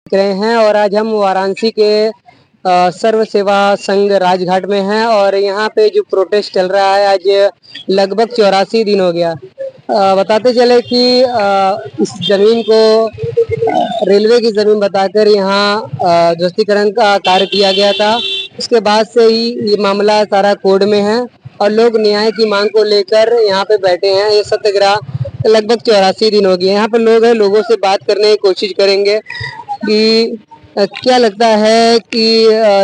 रहे हैं और आज हम वाराणसी के सर्व सेवा संघ राजघाट में हैं और यहाँ पे जो प्रोटेस्ट चल रहा है आज लगभग 84 दिन हो गया। बताते चले कि इस जमीन को रेलवे की जमीन बताकर यहाँ ध्वस्तीकरण का कार्य किया गया था। उसके बाद से ही ये मामला सारा कोर्ट में है और लोग न्याय की मांग को लेकर यहाँ पे बैठे हैं। ये सत्याग्रह लगभग 84 दिन हो गए। यहाँ पे लोग हैं, लोगों से बात करने की कोशिश करेंगे कि क्या लगता है कि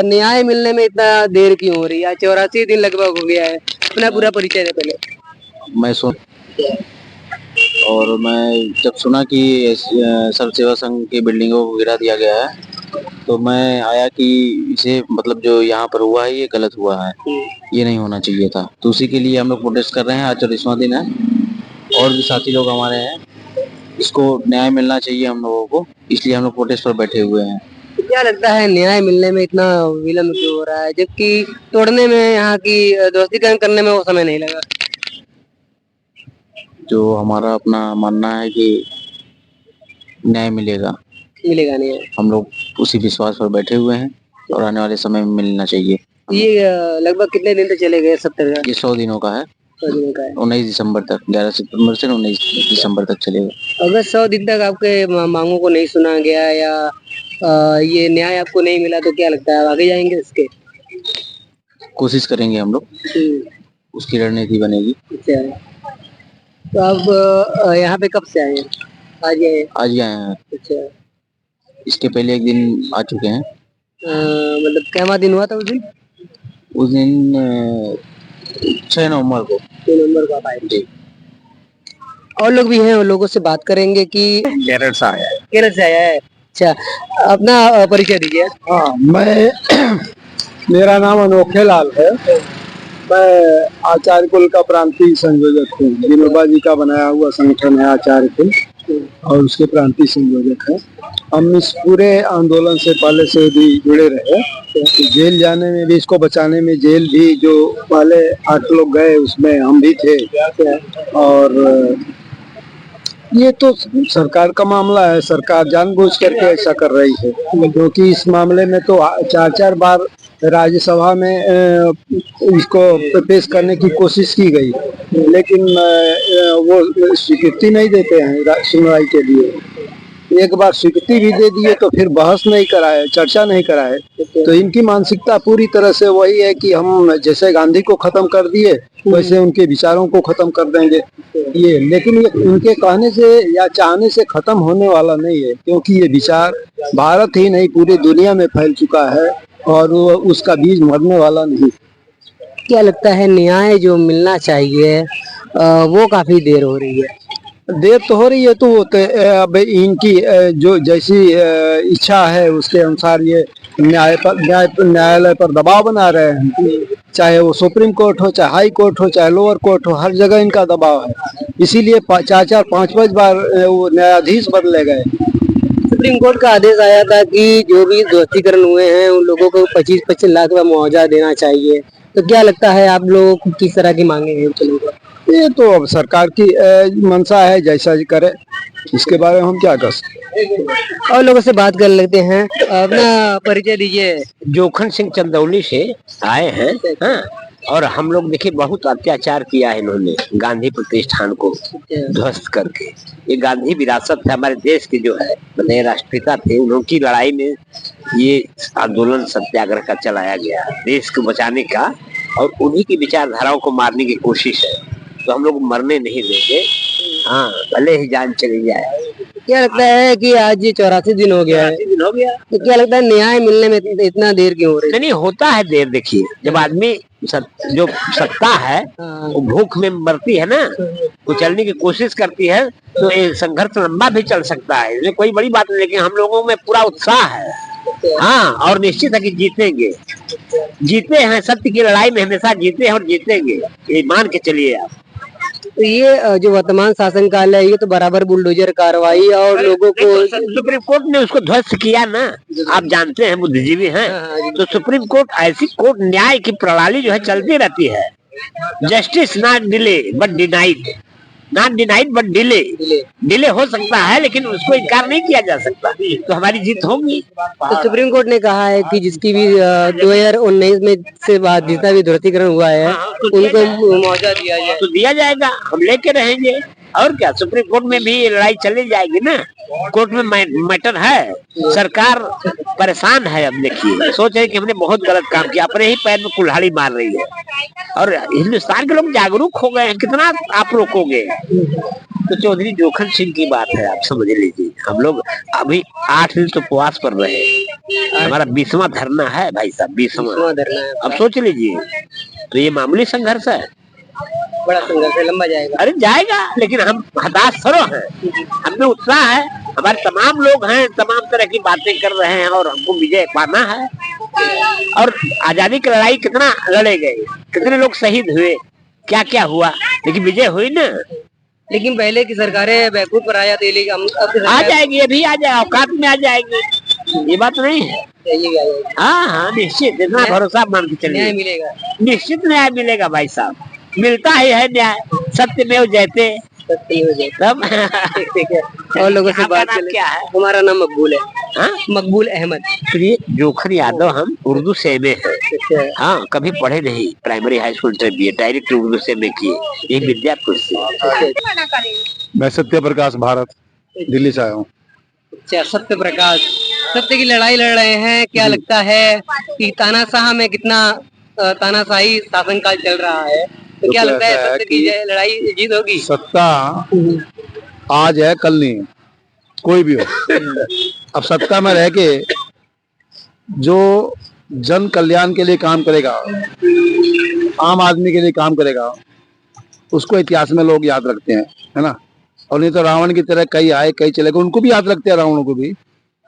न्याय मिलने में इतना देर क्यों हो रही है। 84 दिन लगभग हो गया है। अपना पूरा परिचय दे पहले। मैं सुन और मैं जब सुना कि सर्व सेवा संघ की बिल्डिंगों को गिरा दिया गया है तो मैं आया कि इसे मतलब जो यहाँ पर हुआ है ये गलत हुआ है, ये नहीं होना चाहिए था। तो उसी के लिए हम लोग प्रोटेस्ट कर रहे हैं। आज 44वां दिन है और भी साथी लोग हमारे हैं। इसको न्याय मिलना चाहिए हम लोगों को, इसलिए हम लोग प्रोटेस्ट पर बैठे हुए हैं। तो क्या लगता है न्याय मिलने में इतना विलम्ब क्यों हो रहा है, जबकि तोड़ने में यहाँ की ध्वस्तीकरण करने में वो समय नहीं लगा। जो हमारा अपना मानना है कि न्याय मिलेगा नहीं। हम लोग उसी विश्वास पर बैठे हुए हैं और आने वाले समय में मिलना चाहिए। ये लगभग कितने दिन तक चलेगा सत्याग्रह? ये 100 दिनों का है, 19 दिसंबर तक, 11 सितंबर से 19 दिसंबर तक चलेगा। अगर 100 दिन तक आपके मांगों को नहीं सुना गया या ये न्याय आपको नहीं मिला तो क्या लगता है आगे जाएंगे इसके? कोशिश करेंगे हम लोग, उसकी रणनीति बनेगी। अच्छा, तो आप यहाँ पे कब से आए हैं? आज ही आए हैं। अच्छा, इसके पहले एक दिन आ चुके हैं। मतलब क्या दिन हुआ था उस दिन? उस दिन 6 नवंबर को। 6 नवंबर को आप आए थे। और लोग भी हैं, उन लोगों से बात करेंगे कि केरल से आया है। केरल से आया है। अच्छा, अपना परिचय दीजिए। हाँ, मैं मेरा नाम अनोखे लाल है। मैं आचार्य कुल का प्रांतीय संयोजक हूँ। विनोबा जी का बनाया हुआ संगठन है आचार्य कुल और उसके प्रांतीय संयोजक है। हम इस पूरे आंदोलन से पहले से भी जुड़े रहे। जेल जाने में भी, इसको बचाने में जेल भी जो पहले 8 लोग गए उसमें हम भी थे। और ये तो सरकार का मामला है, सरकार जानबूझ करके ऐसा कर रही है, क्योंकि इस मामले में तो 4 बार राज्यसभा में इसको पेश करने की कोशिश की गई, लेकिन वो स्वीकृति नहीं देते हैं सुनवाई के लिए। एक बार स्वीकृति भी दे दिए तो फिर बहस नहीं कराए, चर्चा नहीं कराए। तो इनकी मानसिकता पूरी तरह से वही है कि हम जैसे गांधी को खत्म कर दिए वैसे उनके विचारों को खत्म कर देंगे। ये लेकिन ये उनके कहने से या चाहने से खत्म होने वाला नहीं है, क्योंकि ये विचार भारत ही नहीं पूरी दुनिया में फैल चुका है और वो उसका बीज मरने वाला नहीं। क्या लगता है न्याय जो मिलना चाहिए वो काफी देर हो रही है? देर तो हो रही है, तो अब इनकी जो जैसी इच्छा है उसके अनुसार ये न्यायालय पर दबाव बना रहे हैं। चाहे वो सुप्रीम कोर्ट हो, चाहे हाई कोर्ट हो, चाहे लोअर कोर्ट हो, हर जगह इनका दबाव है। इसीलिए 4-4, 5-5 बार वो न्यायाधीश बदले गए। सुप्रीम कोर्ट का आदेश आया था कि जो भी ध्वस्तीकरण हुए हैं उन लोगों को 25-25 लाख का मुआवजा देना चाहिए। तो क्या लगता है आप लोगों को किस तरह की मांगे हैं? ये तो अब सरकार की मंशा है, जैसा जी करे, इसके बारे में हम क्या कर सकते। और लोगों से बात कर लेते हैं। अपना परिचय दीजिए। जोखन सिंह चंदौली से आए हैं। हाँ, और हम लोग देखिए बहुत अत्याचार किया है इन्होंने गांधी प्रतिष्ठान को ध्वस्त करके। ये गांधी विरासत है हमारे देश के, जो है मैंने राष्ट्रपिता थे, उनकी लड़ाई में ये आंदोलन सत्याग्रह का चलाया गया देश को बचाने का, और उन्हीं की विचारधाराओं को मारने की कोशिश है। तो हम लोग मरने नहीं देंगे, हाँ भले ही जान चली जाए। क्या लगता है कि आज ये 84 दिन हो गया है? तो क्या लगता है न्याय मिलने में इतना देर क्यों हो रही है? नहीं होता है देर। देखिए जब आदमी जो सत्ता है वो भूख में मरती है ना, कुचलने की कोशिश करती है, तो ये संघर्ष लंबा भी चल सकता है, इसमें कोई बड़ी बात नहीं। लेकिन हम लोगों में पूरा उत्साह है, हाँ, और निश्चित है कि जीतेंगे। जीते हैं, सत्य की लड़ाई में हमेशा जीते हैं और जीतेंगे, ये मान के चलिए आप। तो ये जो वर्तमान शासन काल है ये तो बराबर बुलडोजर कार्रवाई और लोगों को सुप्रीम कोर्ट ने उसको ध्वस्त किया ना, आप जानते हैं, बुद्धिजीवी हैं। तो सुप्रीम कोर्ट ऐसी कोर्ट न्याय की प्रणाली जो है चलती रहती है। Justice not delay but denied. Not denied but delay हो सकता है, लेकिन उसको इनकार नहीं किया जा सकता, तो हमारी जीत होगी। तो सुप्रीम कोर्ट ने कहा है कि जिसकी भी 2019 में से बाद जितना भी ध्रुवीकरण हुआ है उनको मुआवजा दिया जाए। तो दिया जाएगा, हम लेके रहेंगे। और क्या, सुप्रीम कोर्ट में भी लड़ाई चली जाएगी ना, कोर्ट में मैटर है। सरकार परेशान है, अब देखिए सोच रहे कि हमने बहुत गलत काम किया, अपने ही पैर में कुल्हाड़ी मार रही है। और हिंदुस्तान के लोग जागरूक हो गए हैं, कितना आप रोकोगे। तो चौधरी जोखन सिंह की बात है, आप समझ लीजिए। हम लोग अभी 8 दिन तो उपवास पर रहे, हमारा 20वां धरना है भाई साहब, 20वां धरना है। अब सोच लीजिए, तो ये मामूली संघर्ष है, बड़ा संघर्ष है, लंबा जाएगा। अरे जाएगा, लेकिन हम हताश थोड़ा हैं, हमें उत्साह है, हमारे तमाम लोग हैं, तमाम तरह की बातें कर रहे हैं और हमको विजय पाना है। और आजादी की लड़ाई कितना लड़े गए, कितने लोग शहीद हुए, क्या क्या हुआ, लेकिन विजय हुई ना। लेकिन पहले की सरकारें बैकूट पर आ जाती, लेकिन आ जाएगी, अभी आ जाए, औकात में आ जाएगी, ये बात नहीं है। हाँ हाँ निश्चित, इतना भरोसा मान के चलिए, न्याय मिलेगा, निश्चित न्याय मिलेगा भाई साहब, मिलता ही है न्याय, सत्यमेव जयते। तब ठीक है। और लोगों से बात क्या है? हमारा नाम मकबूल है। हाँ? मकबूल अहमद। ये जोखन यादव, हम उर्दू से एमए है। हाँ, कभी पढ़े नहीं, primary high school BA direct Urdu से एमए किए, ये विद्यापुर से। मैं सत्य प्रकाश भारत दिल्ली से आया हूँ। अच्छा, सत्य प्रकाश, सत्य की लड़ाई लड़ रहे हैं, क्या लगता है कि तानाशाह में कितना तानाशाही शासनकाल चल रहा है, तो क्या लगता है सत्य की लड़ाई जीत होगी? सत्ता आज है कल नहीं, कोई भी हो। अब सत्ता में रह के जो जन कल्याण के लिए काम करेगा, आम आदमी के लिए काम करेगा, उसको इतिहास में लोग याद रखते हैं, है ना। और नहीं तो रावण की तरह कई आए कई चले गए, उनको भी याद रखते हैं, रावण को भी,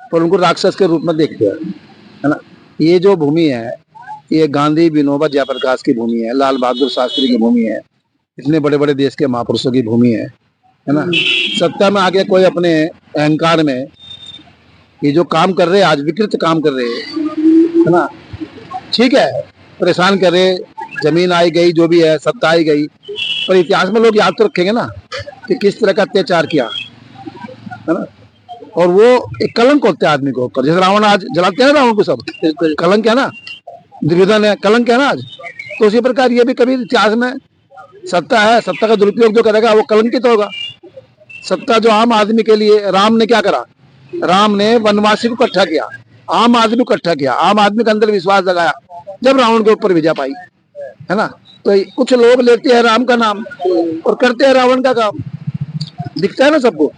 पर उनको राक्षस के रूप में देखते हैं, है ना। ये जो भूमि है, ये गांधी, विनोबा, जयप्रकाश की भूमि है, लाल बहादुर शास्त्री की भूमि है, इतने बड़े बड़े देश के महापुरुषों की भूमि है ना। सत्ता में आके कोई अपने अहंकार में ये जो काम कर रहे हैं, आज विकृत काम कर रहे हैं, है ना। ठीक है, परेशान कर रहे, जमीन आई गई, जो भी है, सत्ता आई गई, पर इतिहास में लोग याद तो रखेंगे ना कि किस तरह का अत्याचार किया, है ना। और वो एक कलंक होता है आदमी को ऊपर, जैसे रावण आज जलाते हैं ना, रावण को सब बिल्कुल कलंक है ना, दुर्योधन है, कलंक है ना आज। तो उसी प्रकार ये भी कभी इतिहास में सत्ता है, सत्ता का दुरुपयोग जो करेगा वो कलंकित होगा। सत्ता जो आम आदमी के लिए, राम ने क्या करा, राम ने वनवासी को इकट्ठा किया, आम आदमी को इकट्ठा किया, आम आदमी के अंदर विश्वास जगाया, जब रावण के ऊपर विजय पाई, है ना। तो कुछ लोग लेते हैं राम का नाम और करते हैं रावण का काम, दिखता है ना सबको।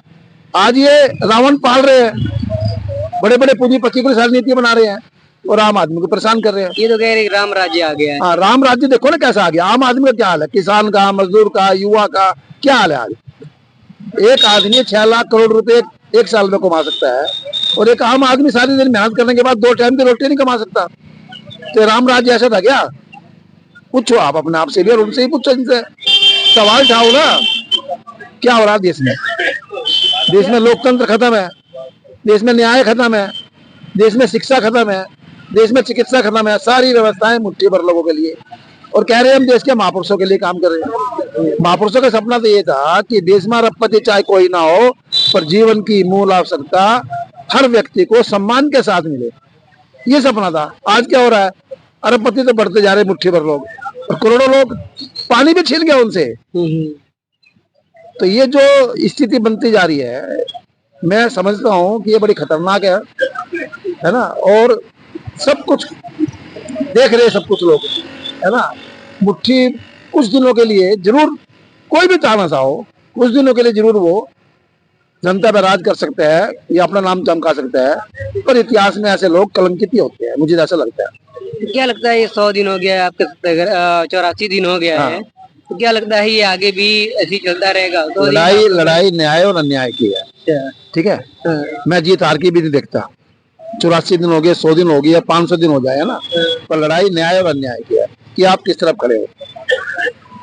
आज ये रावण पाल रहे हैं, बड़े बड़े पूंजीपति को राजनीति बना रहे हैं और आम आदमी को परेशान कर रहे हैं। ये तो कह रहे राम राज्य आ गया है। हाँ, राम राज्य देखो ना कैसा आ गया। आम आदमी का क्या हाल है, किसान का, मजदूर का, युवा का क्या हाल है आज। एक आदमी 6 लाख करोड़ रुपए एक साल में कमा सकता है, और एक आम आदमी सारी दिन मेहनत करने के बाद 2 टाइम की रोटी नहीं कमा सकता। तो राम राज्य ऐसा था क्या? पूछो आप अपने आप से भी और उनसे ही पूछो, इनसे सवाल उठाओ ना, क्या हो रहा है देश में। देश में लोकतंत्र खत्म है, देश में न्याय खत्म है, देश में शिक्षा खत्म है, देश में चिकित्सा खत्म है, सारी व्यवस्थाएं मुट्ठी भर लोगों के लिए, और कह रहे हैं हम देश के महापुरुषों के लिए काम कर रहे हैं। महापुरुषों का सपना तो ये था कि देश में अरबपति चाहे कोई ना हो, पर जीवन की मूल आवश्यकता हर व्यक्ति को सम्मान के साथ मिले, ये सपना था। आज क्या हो रहा है, अरबपति तो बढ़ते जा रहे मुट्ठी भर लोग, और करोड़ों लोग पानी भी छीन गया उनसे। तो ये जो स्थिति बनती जा रही है, मैं समझता हूँ कि ये बड़ी खतरनाक है ना। और सब कुछ देख रहे सब कुछ लोग, है ना। मुट्ठी कुछ दिनों के लिए जरूर, कोई भी तानाशाह हो, कुछ दिनों के लिए जरूर वो जनता पर राज कर सकते हैं या अपना नाम चमका सकते हैं, पर इतिहास में ऐसे लोग कलंकित ही होते हैं, मुझे ऐसा लगता है। क्या लगता है ये 100 दिन हो गया, आपके 84 दिन हो गया है, तो क्या लगता है ये आगे भी ऐसी चलता रहेगा? लड़ाई न्याय और अन्याय की है, ठीक है। मैं जीत हार की भी नहीं देखता। 84 दिन हो गए, 100 दिन हो गया, 500 दिन हो जाए, है ना, पर लड़ाई न्याय और अन्याय की है कि आप किस तरफ खड़े हो,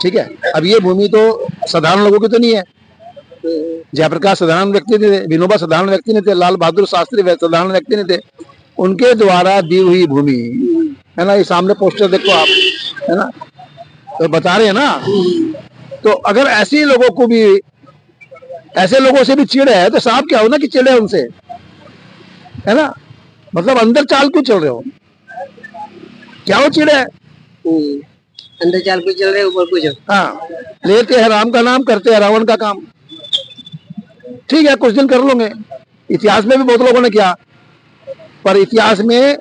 ठीक है। अब ये भूमि तो साधारण लोगों की तो नहीं है। जयप्रकाश साधारण व्यक्ति नहीं थे, विनोबा साधारण व्यक्ति नहीं थे, लाल बहादुर शास्त्री साधारण व्यक्ति नहीं थे, उनके द्वारा दी हुई भूमि है ना। ये सामने पोस्टर देखो आप, है ना, तो बता रहे हैं ना। तो अगर ऐसे लोगों को भी ऐसे लोगों से भी चिढ़ है तो साफ क्या हो ना कि चिढ़े उनसे, है ना। मतलब अंदर चाल क्यों चल रहे हो, क्या हो चिढ़ है। अंदर चाल कुछ चल रहे ऊपर कुछ। हाँ, लेते हैं राम का नाम, करते हैं रावण का काम। ठीक है, कुछ दिन कर लोगे, इतिहास में भी बहुत लोगों ने किया, पर इतिहास में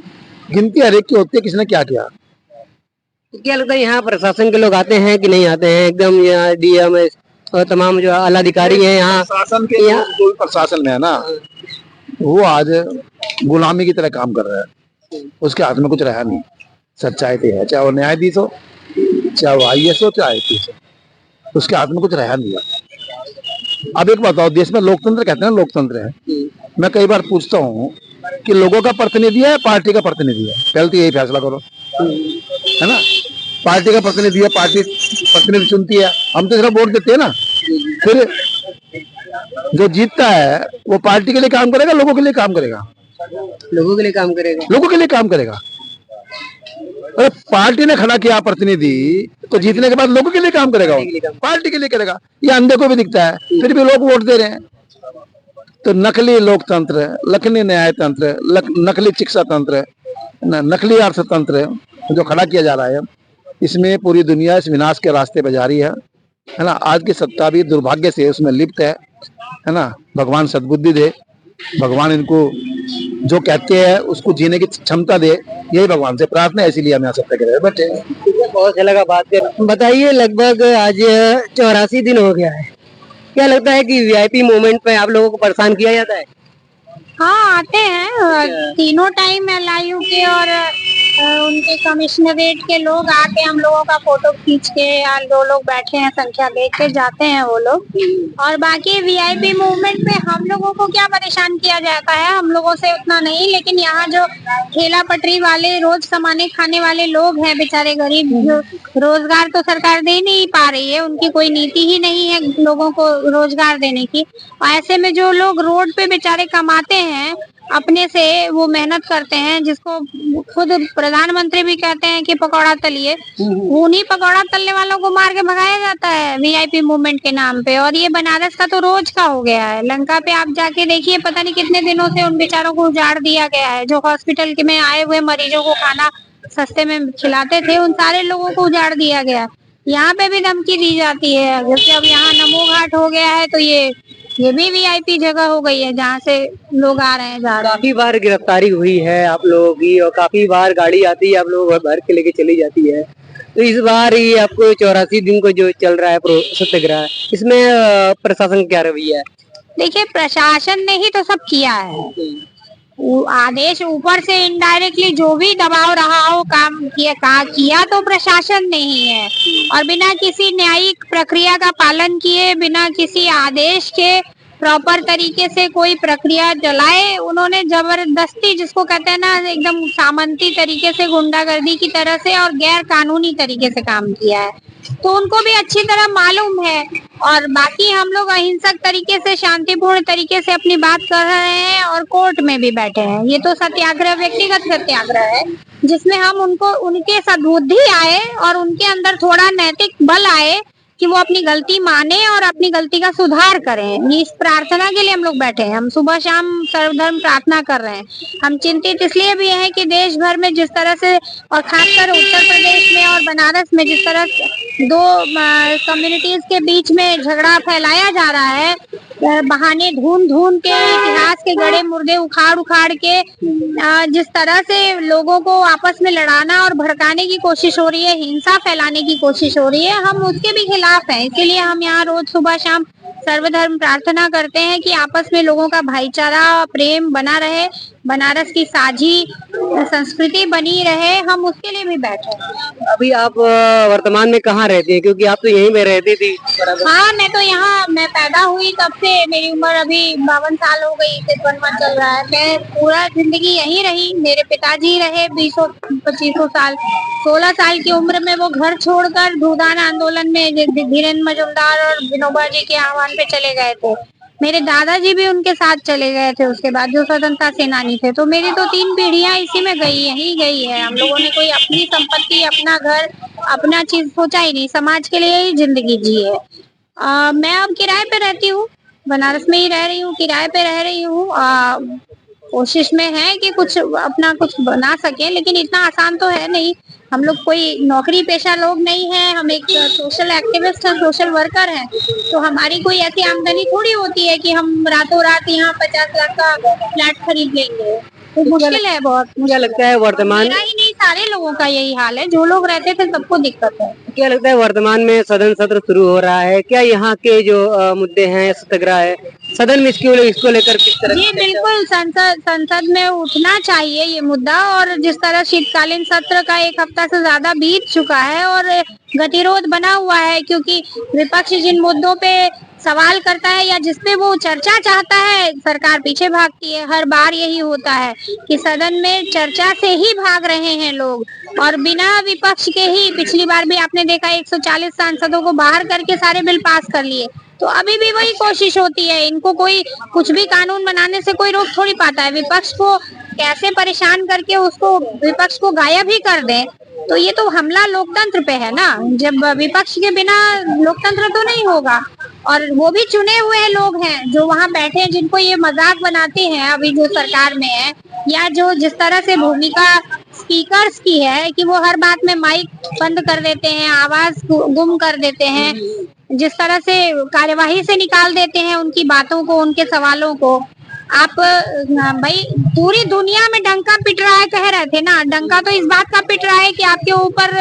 गिनती हर एक की होती है किसने क्या किया। तो क्या लगता है यहाँ प्रशासन के लोग आते हैं कि नहीं आते हैं? एकदम यहाँ डीएम और तमाम जो आला अधिकारी हैं यहाँ प्रशासन के जो भी प्रशासन में है ना, वो आज गुलामी की तरह काम कर रहा है, उसके हाथ में कुछ रहा नहीं। सच्चाई तो है, चाहे वो न्यायाधीश हो, चाहे वो IAS हो, चाहे IPS हो, उसके हाथ में कुछ रहा नहीं है। अब एक बताओ, देश में लोकतंत्र कहते हैं ना, लोकतंत्र है, मैं कई बार पूछता हूँ कि लोगों का प्रतिनिधि है पार्टी का प्रतिनिधि है, पहले तो यही फैसला करो, है ना। पार्टी का प्रतिनिधि है, पार्टी प्रतिनिधि चुनती है, हम तो सिर्फ वोट देते हैं ना। फिर जो जीतता है वो पार्टी के लिए काम करेगा, लोगों के लिए काम करेगा, लोगों के लिए काम करेगा। लोगों के लिए काम करेगा। अरे पार्टी ने खड़ा किया प्रतिनिधि, तो जीतने के बाद लोगों के लिए काम करेगा, पार्टी के लिए करेगा। ये अंधे को भी दिखता है, फिर भी लोग वोट दे रहे हैं। तो नकली लोकतंत्र, नकली न्यायतंत्र, नकली शिक्षा तंत्र, नकली अर्थतंत्र जो खड़ा किया जा रहा है, इसमें पूरी दुनिया इस विनाश के रास्ते पे जा रही है ना। आज की सत्ता भी दुर्भाग्य से उसमें लिप्त है ना। भगवान सद्बुद्धि दे, भगवान इनको जो कहते हैं उसको जीने की क्षमता दे, यही भगवान से प्रार्थना है। इसीलिए हम यहाँ सत्ता के रहे बैठे। बहुत अच्छा लगा बात कर। बताइए, लगभग आज 84 दिन हो गया है, क्या लगता है कि VIP मूवमेंट पे आप लोगों को परेशान किया जाता है? हाँ, आते हैं तीनों टाइम LIU के और उनके कमिश्नरेट के लोग आके हम लोगों का फोटो खींच के, या जो लोग बैठे हैं संख्या देख के जाते हैं वो लोग। और बाकी VIP मूवमेंट में हम लोगों को क्या परेशान किया जाता है, हम लोगों से उतना नहीं, लेकिन यहाँ जो ठेला पटरी वाले रोज सामाने खाने वाले लोग हैं बेचारे गरीब, जो रोजगार तो सरकार दे नहीं पा रही है, उनकी कोई नीति ही नहीं है लोगों को रोजगार देने की। ऐसे में जो लोग रोड पे बेचारे कमाते हैं अपने से, वो मेहनत करते हैं, जिसको खुद प्रधानमंत्री भी कहते हैं कि पकौड़ा तलिए, उन्हीं पकौड़ा तलने वालों को मार के भगाया जाता है VIP मूवमेंट के नाम पे। और ये बनारस का तो रोज का हो गया है। लंका पे आप जाके देखिए, पता नहीं कितने दिनों से उन बेचारों को उजाड़ दिया गया है। जो हॉस्पिटल में आए हुए मरीजों को खाना सस्ते में खिलाते थे, उन सारे लोगों को उजाड़ दिया गया। यहाँ पे भी धमकी दी जाती है। जैसे अब यहाँ नमो घाट हो गया है, तो ये भी VIP जगह हो गई है जहाँ से लोग आ रहे हैं, जा रहे हैं। काफी बार गिरफ्तारी हुई है आप लोगों की, और काफी बार गाड़ी आती है आप लोग भर के लेके चली जाती है। तो इस बार ये आपको 84 दिन को जो चल रहा है सत्याग्रह, इसमें प्रशासन क्या रवैया है? देखिए, प्रशासन ने ही तो सब किया है। आदेश ऊपर से इनडायरेक्टली जो भी दबाव रहा हो, काम किया तो प्रशासन ने ही है। और बिना किसी न्यायिक प्रक्रिया का पालन किए, बिना किसी आदेश के प्रॉपर तरीके से कोई प्रक्रिया चलाए, उन्होंने जबरदस्ती, जिसको कहते हैं ना, एकदम सामंती तरीके से, गुंडागर्दी की तरह से और गैर कानूनी तरीके से काम किया है। तो उनको भी अच्छी तरह मालूम है। और बाकी हम लोग अहिंसक तरीके से, शांतिपूर्ण तरीके से अपनी बात कर रहे हैं और कोर्ट में भी बैठे हैं। ये तो सत्याग्रह व्यक्तिगत सत्याग्रह है, जिसमें हम उनको, उनके सद्बुद्धि आए और उनके अंदर थोड़ा नैतिक बल आए कि वो अपनी गलती माने और अपनी गलती का सुधार करें। इस प्रार्थना के लिए हम लोग बैठे हैं। हम सुबह शाम सर्वधर्म प्रार्थना कर रहे हैं। हम चिंतित इसलिए भी हैं कि देश भर में जिस तरह से, और खासकर उत्तर प्रदेश में और बनारस में जिस तरह दो कम्युनिटीज के बीच में झगड़ा फैलाया जा रहा है, बहाने ढूंढ के, इतिहास के गड़े मुर्दे उखाड़ के जिस तरह से लोगों को आपस में लड़ाना और भड़काने की कोशिश हो रही है, हिंसा फैलाने की कोशिश हो रही है, हम उसके भी खिलाफ हैं। इसीलिए हम यहाँ रोज सुबह शाम सर्वधर्म प्रार्थना करते हैं कि आपस में लोगों का भाईचारा, प्रेम बना रहे, बनारस की साझी संस्कृति बनी रहे। हम उसके लिए भी बैठे हैं। अभी आप वर्तमान में कहाँ रहती हैं? क्योंकि आप तो यहीं पे रहती थी। हाँ, मैं पैदा हुई तब से, मेरी उम्र अभी 52 साल हो गई, 53वां चल रहा है। मैं पूरा जिंदगी यहीं रही। मेरे पिताजी रहे 20-25 साल। 16 साल की उम्र में वो घर छोड़कर भूदान आंदोलन में धीरेन्द्र मजूमदार और विनोबा जी के आह्वान पे चले गए थे। मेरे दादाजी भी उनके साथ चले गए थे उसके बाद, जो स्वतंत्रता सेनानी थे। तो मेरी तो 3 पीढ़ियां इसी में यही गई है। हम लोगों ने कोई अपनी संपत्ति, अपना घर, अपना चीज सोचा ही नहीं, समाज के लिए ही जिंदगी जी है। मैं अब किराए पे रहती हूँ। बनारस में ही रह रही हूँ, किराए पे रह रही हूँ। कोशिश में है कि कुछ अपना कुछ बना सके, लेकिन इतना आसान तो है नहीं। हम लोग कोई नौकरी पेशा लोग नहीं है, हम एक सोशल एक्टिविस्ट हैं, सोशल वर्कर हैं, तो हमारी कोई ऐसी आमदनी थोड़ी होती है कि हम रातों रात यहाँ 50 लाख का फ्लैट खरीद लेंगे। तो मुश्किल है बहुत। क्या लगता है वर्तमान मेरा ही नहीं, सारे लोगों का यही हाल है, जो लोग रहते थे सबको दिक्कत है। क्या लगता है वर्तमान में सदन सत्र शुरू हो रहा है, क्या यहाँ के जो मुद्दे हैं, सत्याग्रह है, सदन में इसको लेकर किस तरह जी बिल्कुल, संसद में उठना चाहिए ये मुद्दा। और जिस तरह शीतकालीन सत्र का 1 हफ्ता से ज्यादा बीत चुका है और गतिरोध बना हुआ है, क्योंकि विपक्ष जिन मुद्दों पे सवाल करता है या जिसपे वो चर्चा चाहता है, सरकार पीछे भागती है। हर बार यही होता है कि सदन में चर्चा से ही भाग रहे हैं लोग, और बिना विपक्ष के ही पिछली बार भी आपने देखा 140 सांसदों को बाहर करके सारे बिल पास कर लिए। तो अभी भी वही कोशिश होती है, इनको कोई कुछ भी कानून बनाने से कोई रोक थोड़ी पाता है। विपक्ष को कैसे परेशान करके उसको विपक्ष को गायब ही कर दें, तो ये तो हमला लोकतंत्र पे है ना। जब विपक्ष के बिना लोकतंत्र तो नहीं होगा। और वो भी चुने हुए लोग हैं जो वहाँ बैठे हैं, जिनको ये मजाक बनाते हैं अभी जो सरकार में है, या जो जिस तरह से भूमिका स्पीकर्स की है कि वो हर बात में माइक बंद कर देते हैं, आवाज गुम कर देते हैं, जिस तरह से कार्यवाही से निकाल देते हैं उनकी बातों को, उनके सवालों को। आप भाई पूरी दुनिया में डंका पिट रहा है, कह रहे थे ना, डंका तो इस बात का पिट रहा है कि आपके ऊपर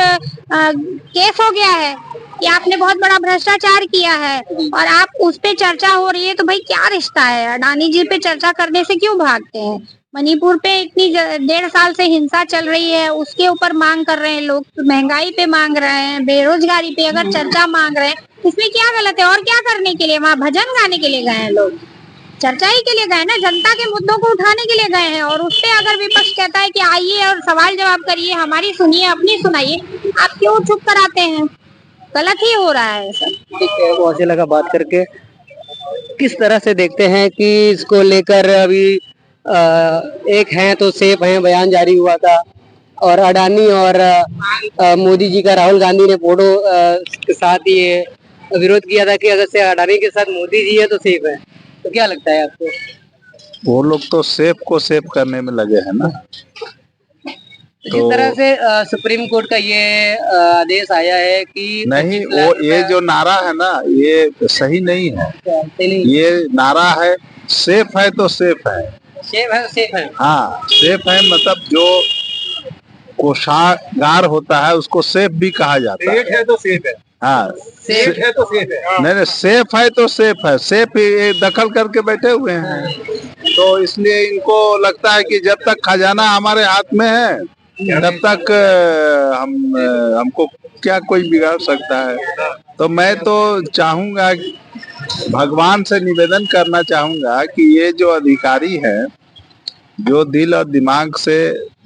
केस हो गया है कि आपने बहुत बड़ा भ्रष्टाचार किया है, और आप उस पे चर्चा हो रही है। तो भाई क्या रिश्ता है, अडानी जी पे चर्चा करने से क्यों भागते हैं? मणिपुर पे इतनी 1.5 साल से हिंसा चल रही है, उसके ऊपर मांग कर रहे हैं लोग, महंगाई पे मांग रहे हैं, बेरोजगारी पे अगर चर्चा मांग रहे हैं, इसमें क्या गलत है? और क्या करने के लिए वहाँ भजन गाने के लिए गए हैं लोग? चर्चा ही के लिए गए ना, जनता के मुद्दों को उठाने के लिए गए हैं। और उस पे अगर विपक्ष कहता है कि आइए और सवाल जवाब करिए, हमारी सुनिए, अपनी सुनाइए, आप क्यों चुप कराते हैं? गलत ही हो रहा है सब। ठीक है, बहुत अच्छा लगा बात करके। किस तरह से देखते हैं कि इसको लेकर अभी एक हैं तो सेफ हैं, बयान जारी हुआ था, और अडानी और मोदी जी का राहुल गांधी ने फोटो के साथ ये विरोध किया था कि अगर से अडानी के साथ मोदी जी है तो सेफ है। तो क्या लगता है आपको? वो लोग तो सेफ को सेफ करने में लगे हैं ना। जिस तरह से सुप्रीम कोर्ट का ये आदेश आया है कि नहीं, वो ये जो नारा है ना, ये सही नहीं है। ये नारा है सेफ है तो सेफ है, सेफ है, सेफ है। हाँ सेफ है, मतलब जो कोषागार होता है उसको सेफ भी कहा जाता है। सेफ है तो सेफ है, हाँ सेफ है तो सेफ है। नहीं, सेफ है तो सेफ है, सेफ ये दखल करके बैठे हुए हैं, तो इसलिए इनको लगता है कि जब तक खजाना हमारे हाथ में है तब तक हमको क्या कोई बिगाड़ सकता है। तो मैं तो चाहूंगा, भगवान से निवेदन करना चाहूंगा कि ये जो अधिकारी है, जो दिल और दिमाग से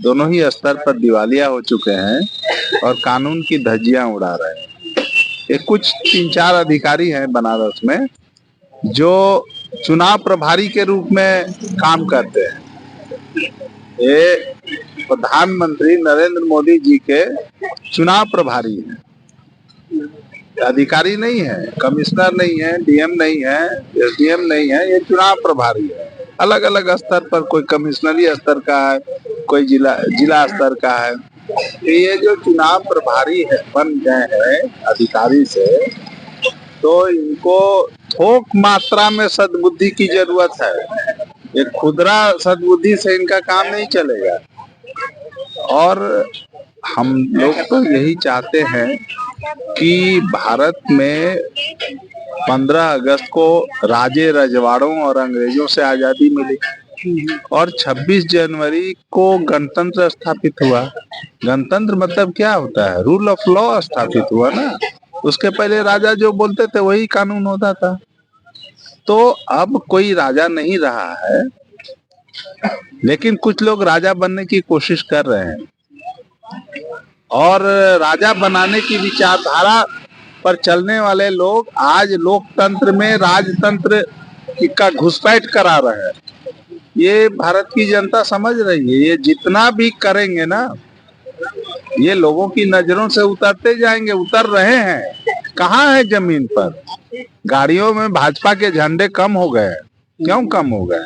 दोनों ही स्तर पर दिवालिया हो चुके हैं और कानून की धज्जियां उड़ा रहे हैं, ये कुछ 3-4 अधिकारी हैं बनारस में जो चुनाव प्रभारी के रूप में काम करते हैं। ये प्रधानमंत्री नरेंद्र मोदी जी के चुनाव प्रभारी हैं, अधिकारी नहीं है, कमिश्नर नहीं है, डीएम नहीं है, एसडीएम नहीं है, ये चुनाव प्रभारी है। अलग अलग स्तर पर, कोई कमिश्नरी स्तर का है, कोई जिला स्तर का है। ये जो चुनाव प्रभारी है बन गए हैं अधिकारी से, तो इनको थोक मात्रा में सद्बुद्धि की जरूरत है। ये खुदरा सद्बुद्धि से इनका काम नहीं चलेगा। और हम लोग तो यही चाहते हैं कि भारत में 15 अगस्त को राजे रजवाड़ों और अंग्रेजों से आजादी मिली, और 26 जनवरी को गणतंत्र स्थापित हुआ। गणतंत्र मतलब क्या होता है? रूल ऑफ लॉ स्थापित हुआ ना। उसके पहले राजा जो बोलते थे वही कानून होता था। तो अब कोई राजा नहीं रहा है, लेकिन कुछ लोग राजा बनने की कोशिश कर रहे हैं, और राजा बनाने की विचारधारा पर चलने वाले लोग आज लोकतंत्र में राजतंत्र का घुसपैठ करा रहे हैं। ये भारत की जनता समझ रही है। ये जितना भी करेंगे ना, ये लोगों की नजरों से उतरते जाएंगे, उतर रहे हैं। कहाँ है जमीन पर? गाड़ियों में भाजपा के झंडे कम हो गए। क्यों कम हो गए?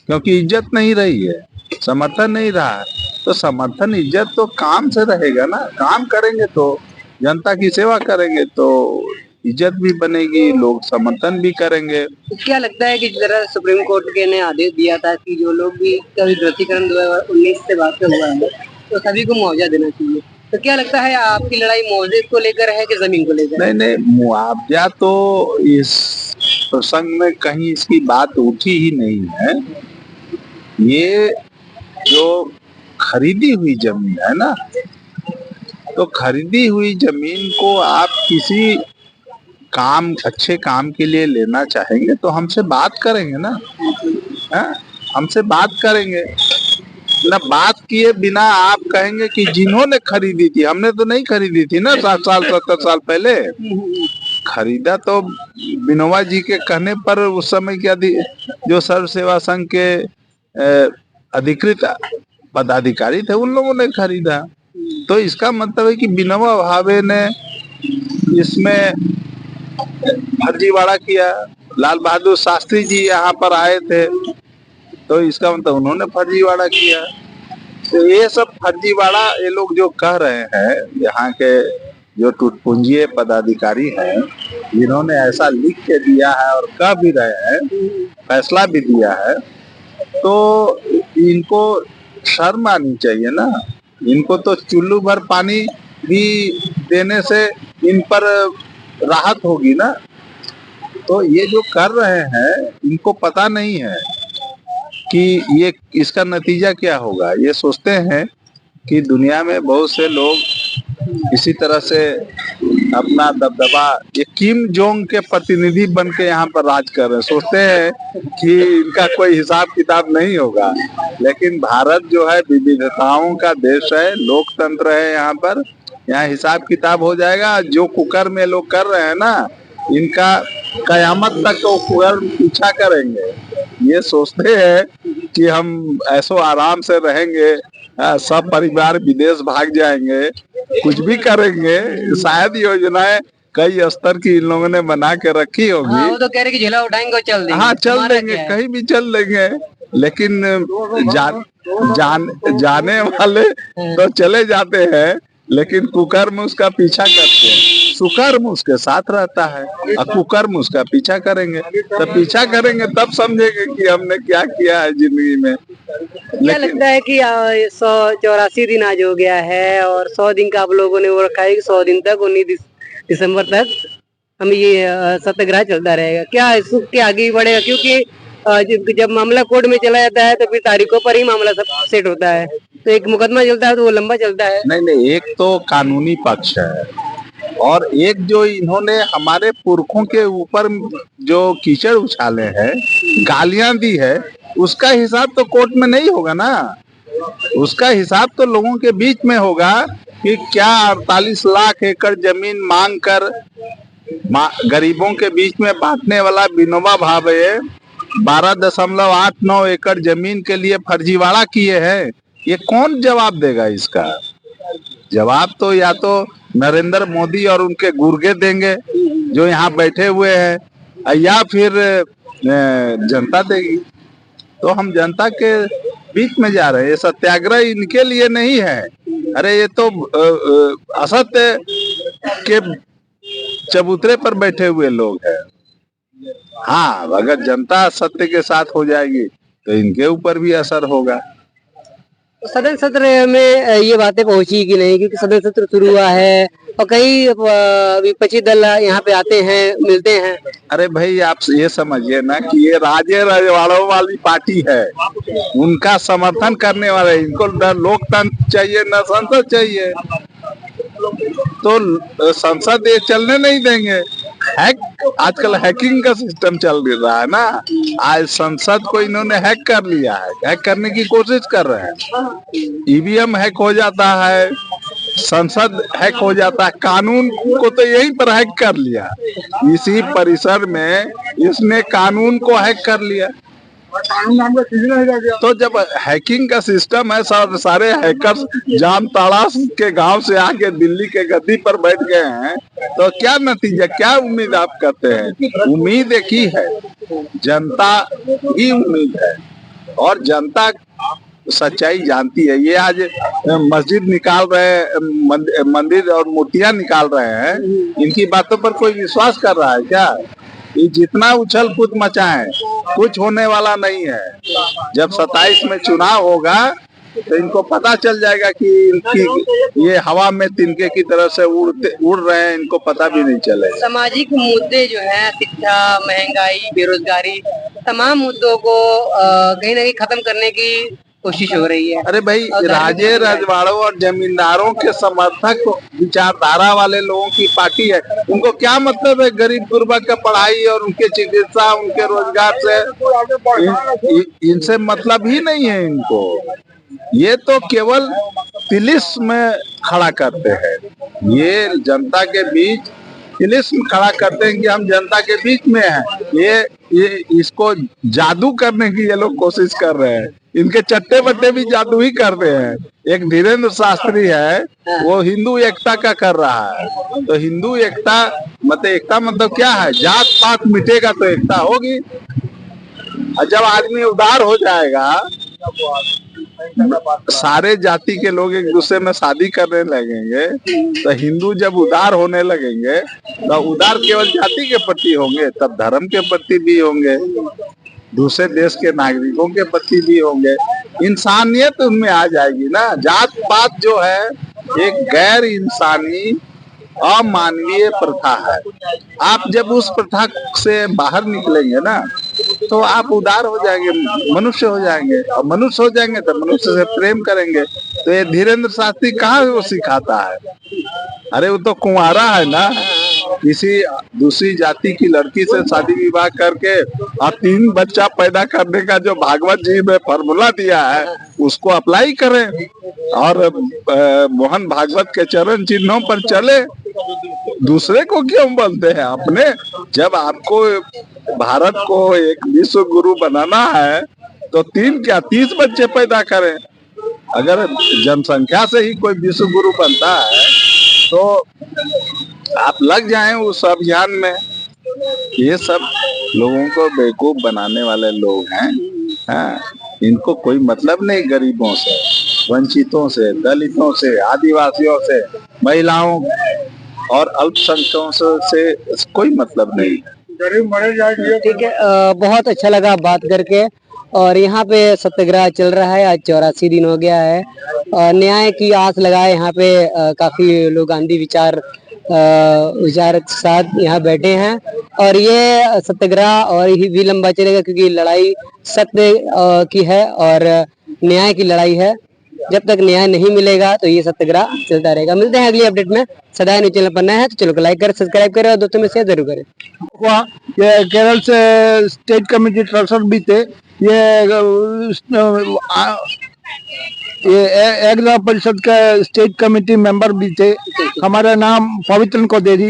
क्योंकि इज्जत नहीं रही है, समर्थन नहीं रहा है। तो समर्थन इज्जत तो काम से रहेगा ना, काम करेंगे तो, जनता की सेवा करेंगे तो इज्जत भी बनेगी, लोग समर्थन भी करेंगे। तो क्या लगता है कि जिस तरह सुप्रीम कोर्ट के ने आदेश दिया था कि जो लोग भी कभी ध्रुवीकरण 2019 से बाद में हुआ है तो सभी को मुआवजा देना चाहिए, तो क्या लगता है आपकी लड़ाई मुआवजे को लेकर है कि जमीन को लेकर? नहीं नहीं, मुआवजा तो इस प्रसंग में कहीं इसकी बात उठी ही नहीं है। ये जो खरीदी हुई जमीन है ना, तो खरीदी हुई जमीन को आप किसी काम, अच्छे काम के लिए लेना चाहेंगे तो हमसे बात करेंगे ना, हमसे बात करेंगे ना। बात किए बिना आप कहेंगे कि जिन्होंने खरीदी थी, हमने तो नहीं खरीदी थी ना 60 साल 70 साल पहले। खरीदा तो विनोबा जी के कहने पर उस समय क्या जो सर्व सेवा संघ के अधिकृत पदाधिकारी थे उन लोगों ने खरीदा। तो इसका मतलब है कि विनोबा भावे ने इसमें फर्जीवाड़ा किया। लाल बहादुर शास्त्री जी यहाँ पर आए थे तो इसका मतलब उन्होंने फर्जीवाड़ा किया। तो ये सब फर्जीवाड़ा ये लोग जो कह रहे हैं, यहाँ के जो टूटपुंजिये पदाधिकारी हैं जिन्होंने ऐसा लिख के दिया है और कह भी रहे हैं, फैसला भी दिया है, तो इनको शर्म आनी चाहिए ना। इनको तो चुल्लू भर पानी भी देने से इन पर राहत होगी ना। तो ये जो कर रहे हैं इनको पता नहीं है कि ये इसका नतीजा क्या होगा। ये सोचते हैं कि दुनिया में बहुत से लोग इसी तरह से अपना दबदबा, ये किम जोंग के प्रतिनिधि बन के यहाँ पर राज कर रहे हैं। सोचते हैं कि इनका कोई हिसाब किताब नहीं होगा, लेकिन भारत जो है विविधताओं का देश है, लोकतंत्र है। यहाँ पर यहाँ हिसाब किताब हो जाएगा। जो कुकर में लोग कर रहे हैं ना, इनका कयामत तक तो कुकर पीछा करेंगे। ये सोचते हैं कि हम ऐसो आराम से रहेंगे, सब परिवार विदेश भाग जाएंगे, कुछ भी करेंगे। शायद योजनाएं कई स्तर की इन लोगों ने बना के रखी होगी। वो तो कह रहे कि झोला उठाएंगे और चल देंगे। हाँ, चल देंगे, कहीं भी चल देंगे। लेकिन जाने वाले तो चले जाते हैं, लेकिन कुकर्म उसका पीछा करते हैं। सुकर्म उसके साथ रहता है और कुकर्म उसका पीछा करेंगे। तो पीछा करेंगे तब समझेंगे कि हमने क्या किया है जिंदगी में। क्या लगता है कि 184 दिन आज हो गया है और 100 दिन का आप लोगों ने वो रखा है कि 100 दिन तक 19 दिसंबर तक हम ये सत्याग्रह चलता रहेगा। क्या इसके आगे बढ़ेगा? क्योंकि जब मामला कोर्ट में चला जाता है तो फिर तारीखों पर ही मामला सब सेट होता है, तो एक मुकदमा चलता है तो वो लंबा चलता है। नहीं, एक तो कानूनी पक्ष है और एक जो इन्होंने हमारे पुरखों के ऊपर जो कीचड़ उछाले हैं, गालियां दी है, उसका हिसाब तो कोर्ट में नहीं होगा ना। उसका हिसाब तो लोगों के बीच में होगा कि क्या 48 लाख एकड़ जमीन मांग कर गरीबों के बीच में बांटने वाला विनोबा भावे 12.89 एकड़ जमीन के लिए फर्जीवाड़ा किए हैं। ये कौन जवाब देगा? इसका जवाब तो या तो नरेंद्र मोदी और उनके गुर्गे देंगे जो यहाँ बैठे हुए हैं, या फिर जनता देगी। तो हम जनता के बीच में जा रहे हैं। ये सत्याग्रह इनके लिए नहीं है। अरे ये तो असत्य के चबूतरे पर बैठे हुए लोग हैं। हाँ, अगर जनता सत्य के साथ हो जाएगी तो इनके ऊपर भी असर होगा। सदन सत्र में ये बातें पहुंची कि नहीं? क्योंकि सदन सत्र शुरू हुआ है और कई विपक्षी दल यहाँ पे आते हैं, मिलते हैं। अरे भाई, आप ये समझिए ना कि ये राजे रजवाड़ों वाली पार्टी है, उनका समर्थन करने वाले। इनको न लोकतंत्र चाहिए न संसद चाहिए, तो संसद ये चलने नहीं देंगे। आजकल हैकिंग का सिस्टम चल रहा है ना। आज संसद को इन्होंने हैक कर लिया है, हैक करने की कोशिश कर रहे हैं। ईवीएम हैक हो जाता है, संसद हैक हो जाता है, कानून को तो यहीं पर हैक कर लिया। इसी परिसर में इसने कानून को हैक कर लिया। तो जब हैकिंग का सिस्टम है, सारे हैकर्स जामताड़ा के गांव से आके दिल्ली के गद्दी पर बैठ गए हैं, तो क्या नतीजा, क्या उम्मीद आप करते हैं? उम्मीद एक ही है, जनता ही उम्मीद है, और जनता सच्चाई जानती है। ये आज मस्जिद निकाल रहे हैं, मंदिर और मूर्तियां निकाल रहे हैं, इनकी बातों पर कोई विश्वास कर रहा है क्या? ये जितना उछल कूद मचाए, कुछ होने वाला नहीं है। जब 27 में चुनाव होगा तो इनको पता चल जाएगा कि इनकी ये हवा में तिनके की तरह से उड़ रहे हैं, इनको पता भी नहीं चलेगा। सामाजिक मुद्दे जो है, शिक्षा, महंगाई, बेरोजगारी, तमाम मुद्दों को कहीं ना कहीं खत्म करने की कोशिश हो रही है। अरे भाई, राजे रजवाड़ों और जमींदारों के समर्थक विचारधारा वाले लोगों की पार्टी है। उनको क्या मतलब है गरीब गुरबा का पढ़ाई और उनके चिकित्सा, उनके रोजगार से? इनसे मतलब ही नहीं है इनको। ये तो केवल तिलिस्म में खड़ा करते हैं, ये जनता के बीच तिलिस्म खड़ा करते हैं कि हम जनता के बीच में हैं। ये इसको जादू करने की ये लोग कोशिश कर रहे हैं। इनके चट्टे बट्टे भी जादू ही कर रहे हैं। एक धीरेन्द्र शास्त्री है, वो हिंदू एकता का कर रहा है। तो हिंदू एकता मतलब क्या है? जात पात मिटेगा तो एकता होगी। और जब आदमी उदार हो जाएगा, सारे जाति के लोग एक दूसरे में शादी करने लगेंगे, तो हिंदू जब उदार होने लगेंगे तो उदार केवल जाति के प्रति होंगे, तब धर्म के प्रति भी होंगे, दूसरे देश के नागरिकों के प्रति भी होंगे। इंसानियत उनमें आ जाएगी ना। जात पात जो है एक गैर इंसानी अमानवीय प्रथा है। आप जब उस प्रथा से बाहर निकलेंगे ना, तो आप उदार हो जाएंगे, मनुष्य हो जाएंगे, और मनुष्य हो जाएंगे तो मनुष्य से प्रेम करेंगे। तो ये धीरेन्द्र शास्त्री कहाँ वो सिखाता है? अरे वो तो कुंवारा है ना, किसी दूसरी जाति की लड़की से शादी विवाह करके और 3 बच्चा पैदा करने का जो भागवत जी में फॉर्मूला दिया है, उसको अप्लाई करें और मोहन भागवत के चरण चिन्हों पर चले। दूसरे को क्यों बोलते हैं? अपने जब आपको भारत को एक विश्व गुरु बनाना है तो 3 क्या 30 बच्चे पैदा करें। अगर जनसंख्या से ही कोई विश्व गुरु बनता है तो आप लग जाएं उस अभियान में। ये सब लोगों को बेवकूफ बनाने वाले लोग हैं। हाँ, इनको कोई मतलब नहीं गरीबों से, वंचितों से, दलितों से, आदिवासियों से, महिलाओं और अल्पसंख्यकों से कोई मतलब नहीं। ठीक है, बहुत अच्छा लगा बात करके। और यहाँ पे सत्याग्रह चल रहा है, आज 84 दिन हो गया है। न्याय की आस लगाए यहाँ पे काफी लोग गांधी विचार के साथ यहाँ बैठे हैं। और ये सत्याग्रह और भी लंबा चलेगा, क्योंकि लड़ाई सत्य की है और न्याय की लड़ाई है। जब तक न्याय नहीं मिलेगा तो ये सत्याग्रह चलता रहेगा। मिलते हैं अगली अपडेट में। सदा न्यूज चैनल पर नया है तो चलो लाइक करें, सब्सक्राइब करें और दोस्तों में शेयर जरूर करें। ये केरल से स्टेट कमेटी ट्रेजरर भी थे, ये एक जिला परिषद के स्टेट कमेटी मेंबर भी थे। हमारा नाम पवित्रन को देरी,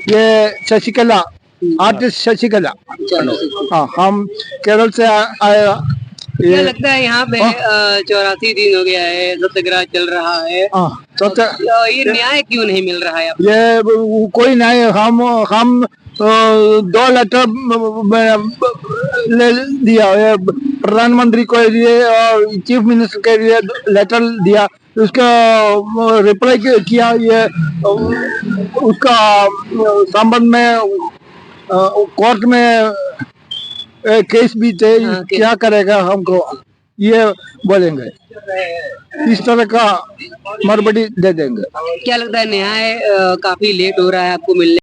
ये शशिकला, आर्टिस्ट शशिकला। हाँ, हम केरल से आए। क्या लगता है यहाँ पे 84 दिन हो गया है, सत्याग्रह चल रहा है, तो ये न्याय क्यों नहीं मिल रहा है? ये कोई न्याय, हम 2 लेटर ले दिया, प्रधानमंत्री को दिए और चीफ मिनिस्टर के लिए लेटर दिया, उसका रिप्लाई किया। ये उसका संबंध में कोर्ट में केस भी थे। क्या करेगा हमको ये बोलेंगे, इस तरह का मरबड़ी दे देंगे। क्या लगता है न्याय काफी लेट हो रहा है आपको मिलने?